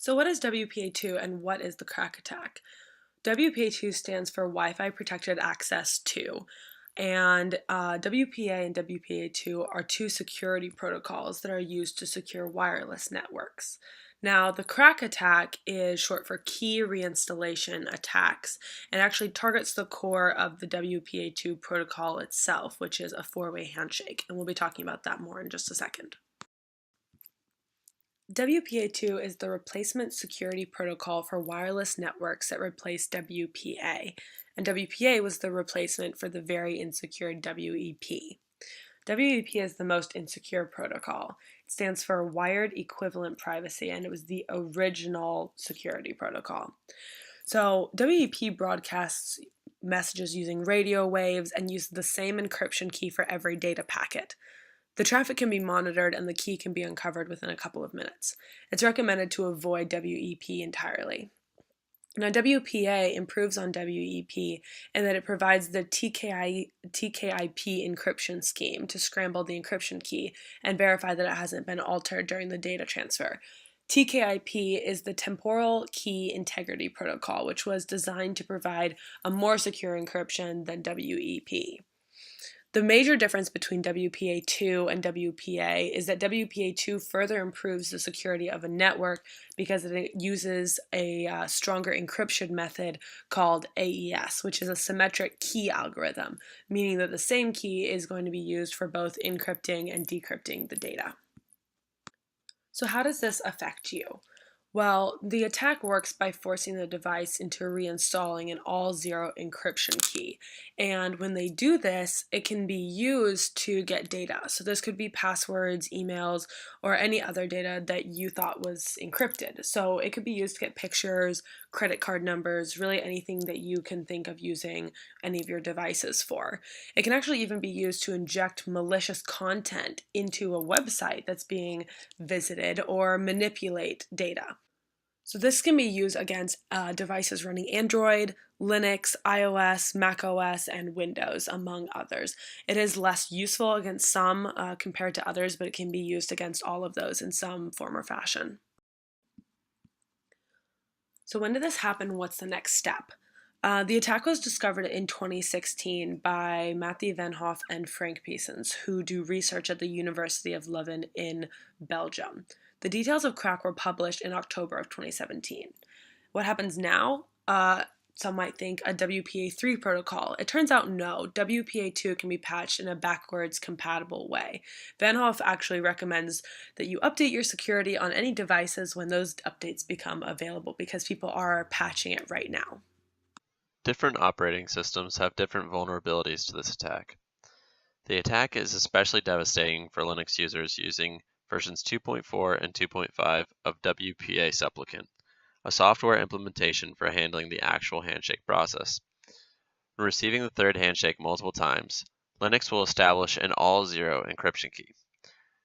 So what is WPA2 and what is the crack attack? WPA2 stands for Wi-Fi Protected Access 2. And WPA and WPA2 are two security protocols that are used to secure wireless networks. Now, the crack attack is short for key reinstallation attacks and actually targets the core of the WPA2 protocol itself, which is a four-way handshake. And we'll be talking about that more in just a second. WPA2 is the replacement security protocol for wireless networks that replaced WPA, and WPA was the replacement for the very insecure WEP. WEP is the most insecure protocol. It stands for Wired Equivalent Privacy, and it was the original security protocol. So WEP broadcasts messages using radio waves and uses the same encryption key for every data packet. The traffic can be monitored and the key can be uncovered within a couple of minutes. It's recommended to avoid WEP entirely. Now, WPA improves on WEP in that it provides the TKIP encryption scheme to scramble the encryption key and verify that it hasn't been altered during the data transfer. TKIP is the Temporal Key Integrity Protocol, which was designed to provide a more secure encryption than WEP. The major difference between WPA2 and WPA is that WPA2 further improves the security of a network because it uses a stronger encryption method called AES, which is a symmetric key algorithm, meaning that the same key is going to be used for both encrypting and decrypting the data. So how does this affect you? Well, the attack works by forcing the device into reinstalling an all-zero encryption key. And when they do this, it can be used to get data. So this could be passwords, emails, or any other data that you thought was encrypted. So it could be used to get pictures, credit card numbers, really anything that you can think of using any of your devices for. It can actually even be used to inject malicious content into a website that's being visited or manipulate data. So this can be used against devices running Android, Linux, iOS, macOS, and Windows, among others. It is less useful against some compared to others, but it can be used against all of those in some form or fashion. So when did this happen? What's the next step? The attack was discovered in 2016 by Matthew Van Hoff and Frank Peasons, who do research at the University of Leuven in Belgium. The details of crack were published in October of 2017. What happens now? Some might think a WPA3 protocol. It turns out no, WPA2 can be patched in a backwards compatible way. Van Hoff actually recommends that you update your security on any devices when those updates become available because people are patching it right now. Different operating systems have different vulnerabilities to this attack. The attack is especially devastating for Linux users using versions 2.4 and 2.5 of WPA Supplicant, a software implementation for handling the actual handshake process. When receiving the third handshake multiple times, Linux will establish an all-zero encryption key.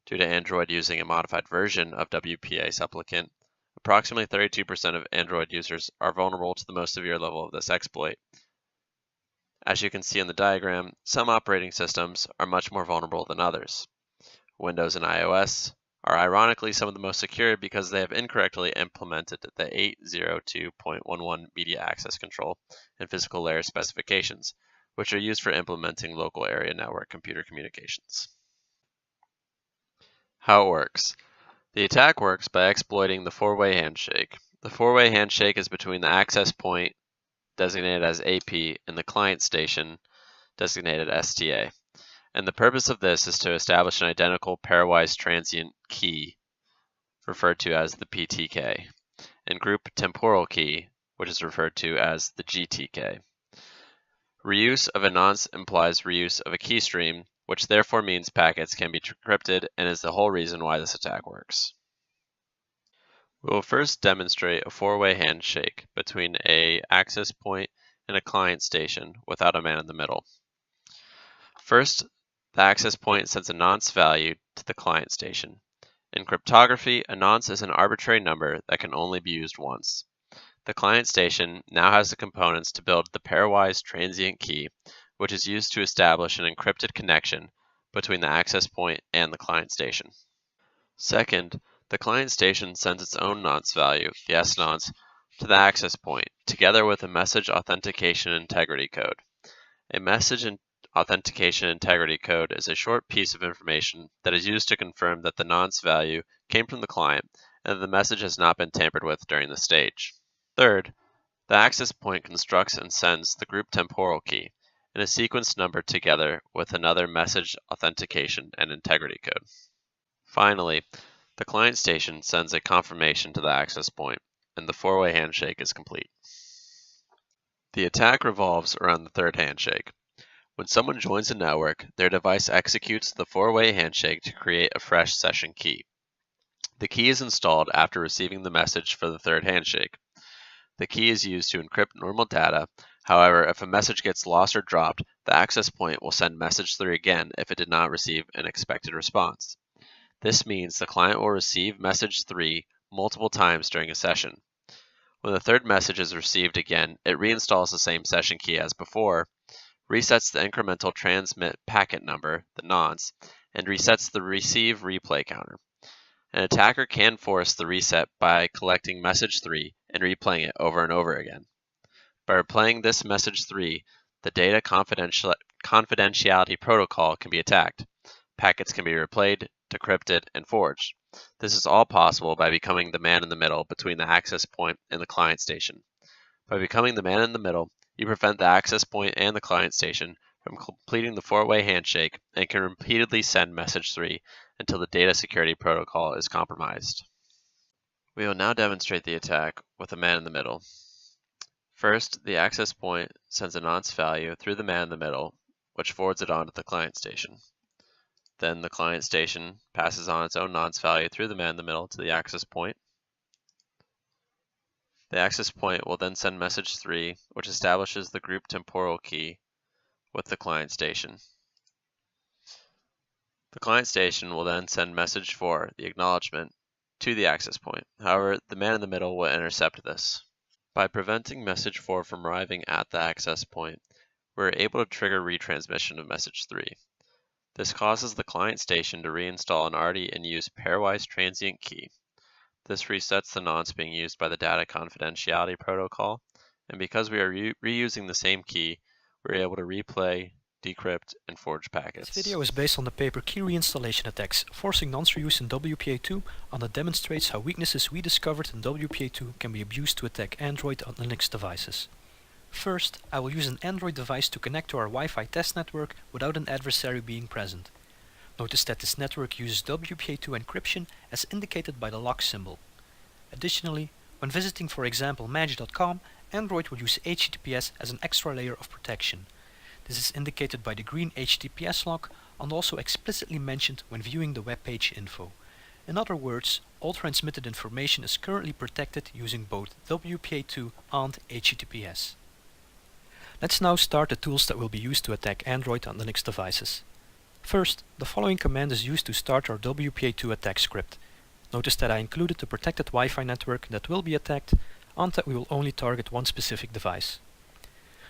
Due to Android using a modified version of WPA Supplicant, approximately 32% of Android users are vulnerable to the most severe level of this exploit. As you can see in the diagram, some operating systems are much more vulnerable than others. Windows and iOS are ironically some of the most secure because they have incorrectly implemented the 802.11 media access control and physical layer specifications, which are used for implementing local area network computer communications. How it works. The attack works by exploiting the four-way handshake. The four-way handshake is between the access point, designated as AP, and the client station, designated STA. And the purpose of this is to establish an identical pairwise transient key, referred to as the PTK, and group temporal key, which is referred to as the GTK. Reuse of a nonce implies reuse of a key stream, which therefore means packets can be decrypted and is the whole reason why this attack works. We will first demonstrate a four-way handshake between an access point and a client station without a man in the middle. First, the access point sends a nonce value to the client station. In cryptography, a nonce is an arbitrary number that can only be used once. The client station now has the components to build the pairwise transient key, which is used to establish an encrypted connection between the access point and the client station. Second, The client station sends its own nonce value, the S nonce, to the access point, together with a message authentication integrity code. A message authentication integrity code is a short piece of information that is used to confirm that the nonce value came from the client and that the message has not been tampered with during the stage. Third, the access point constructs and sends the group temporal key in a sequence number together with another message authentication and integrity code. Finally, the client station sends a confirmation to the access point, and the four-way handshake is complete. The attack revolves around the third handshake. When someone joins a network, their device executes the four-way handshake to create a fresh session key. The key is installed after receiving the message for the third handshake. The key is used to encrypt normal data. However, if a message gets lost or dropped, the access point will send message 3 again if it did not receive an expected response. This means the client will receive message 3 multiple times during a session. When the third message is received again, it reinstalls the same session key as before, resets the incremental transmit packet number, the nonce, and resets the receive replay counter. An attacker can force the reset by collecting message 3 and replaying it over and over again. By replaying this message 3, the data confidentiality protocol can be attacked. Packets can be replayed, decrypted, and forged. This is all possible by becoming the man in the middle between the access point and the client station. By becoming the man in the middle, you prevent the access point and the client station from completing the four-way handshake and can repeatedly send message 3 until the data security protocol is compromised. We will now demonstrate the attack with a man in the middle. First, the access point sends a nonce value through the man in the middle, which forwards it on to the client station. Then the client station passes on its own nonce value through the man in the middle to the access point. The access point will then send message 3, which establishes the group temporal key with the client station. The client station will then send message 4, the acknowledgement, to the access point. However, the man in the middle will intercept this. By preventing message 4 from arriving at the access point, we're able to trigger retransmission of message 3. This causes the client station to reinstall an already in use pairwise transient key. This resets the nonce being used by the data confidentiality protocol, and because we are reusing the same key, we're able to replay, decrypt, and forge packets. This video is based on the paper Key Reinstallation Attacks, Forcing Nonce Reuse in WPA2, and it demonstrates how weaknesses we discovered in WPA2 can be abused to attack Android and Linux devices. First, I will use an Android device to connect to our Wi-Fi test network without an adversary being present. Notice that this network uses WPA2 encryption as indicated by the lock symbol. Additionally, when visiting for example Magic.com, Android will use HTTPS as an extra layer of protection. This is indicated by the green HTTPS lock and also explicitly mentioned when viewing the web page info. In other words, all transmitted information is currently protected using both WPA2 and HTTPS. Let's now start the tools that will be used to attack Android and Linux devices. First, the following command is used to start our WPA2 attack script. Notice that I included the protected Wi-Fi network that will be attacked and that we will only target one specific device.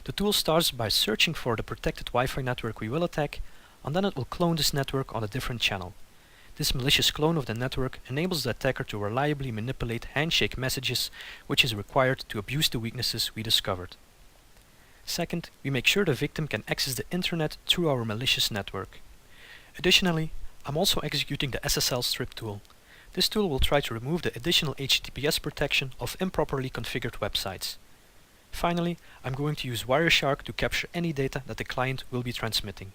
The tool starts by searching for the protected Wi-Fi network we will attack, and then it will clone this network on a different channel. This malicious clone of the network enables the attacker to reliably manipulate handshake messages, which is required to abuse the weaknesses we discovered. Second, we make sure the victim can access the internet through our malicious network. Additionally, I'm also executing the SSL strip tool. This tool will try to remove the additional HTTPS protection of improperly configured websites. Finally, I'm going to use Wireshark to capture any data that the client will be transmitting.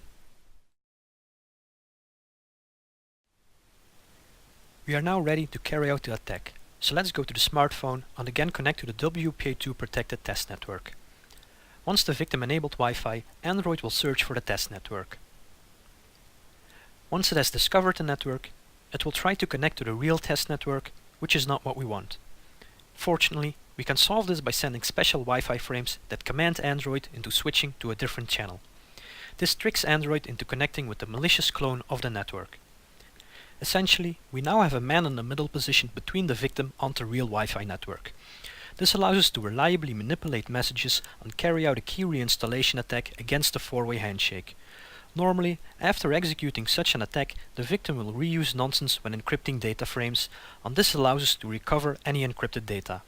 We are now ready to carry out the attack, so let's go to the smartphone and again connect to the WPA2 protected test network. Once the victim enabled Wi-Fi, Android will search for the test network. Once it has discovered the network, it will try to connect to the real test network, which is not what we want. Fortunately, we can solve this by sending special Wi-Fi frames that command Android into switching to a different channel. This tricks Android into connecting with the malicious clone of the network. Essentially, we now have a man in the middle position between the victim and the real Wi-Fi network. This allows us to reliably manipulate messages and carry out a key reinstallation attack against the four-way handshake. Normally, after executing such an attack, the victim will reuse nonsense when encrypting data frames, and this allows us to recover any encrypted data.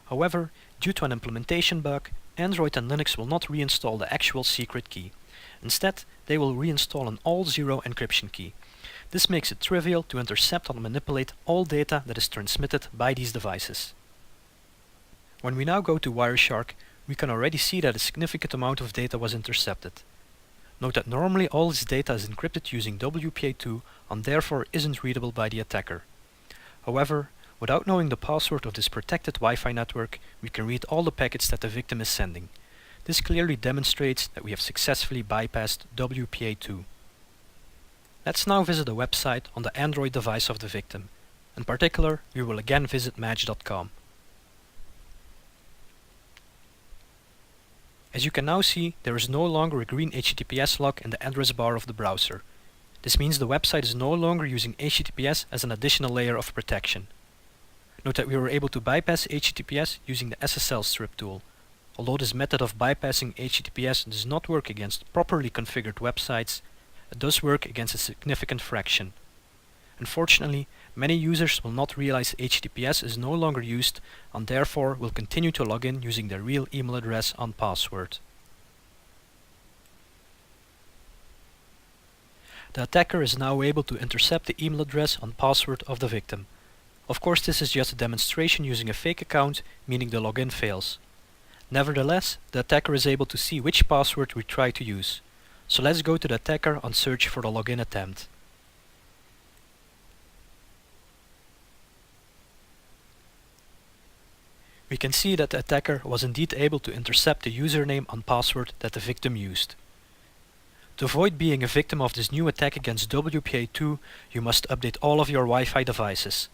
However, due to an implementation bug, Android and Linux will not reinstall the actual secret key. Instead, they will reinstall an all-zero encryption key. This makes it trivial to intercept and manipulate all data that is transmitted by these devices. When we now go to Wireshark, we can already see that a significant amount of data was intercepted. Note that normally all this data is encrypted using WPA2 and therefore isn't readable by the attacker. However, without knowing the password of this protected Wi-Fi network, we can read all the packets that the victim is sending. This clearly demonstrates that we have successfully bypassed WPA2. Let's now visit a website on the Android device of the victim. In particular, we will again visit match.com. As you can now see, there is no longer a green HTTPS log in the address bar of the browser. This means the website is no longer using HTTPS as an additional layer of protection. Note that we were able to bypass HTTPS using the SSL strip tool. Although this method of bypassing HTTPS does not work against properly configured websites, it does work against a significant fraction. Unfortunately, many users will not realize HTTPS is no longer used and therefore will continue to log in using their real email address and password. The attacker is now able to intercept the email address and password of the victim. Of course, this is just a demonstration using a fake account, meaning the login fails. Nevertheless, the attacker is able to see which password we try to use. So let's go to the attacker and search for the login attempt. We can see that the attacker was indeed able to intercept the username and password that the victim used. To avoid being a victim of this new attack against WPA2, you must update all of your Wi-Fi devices.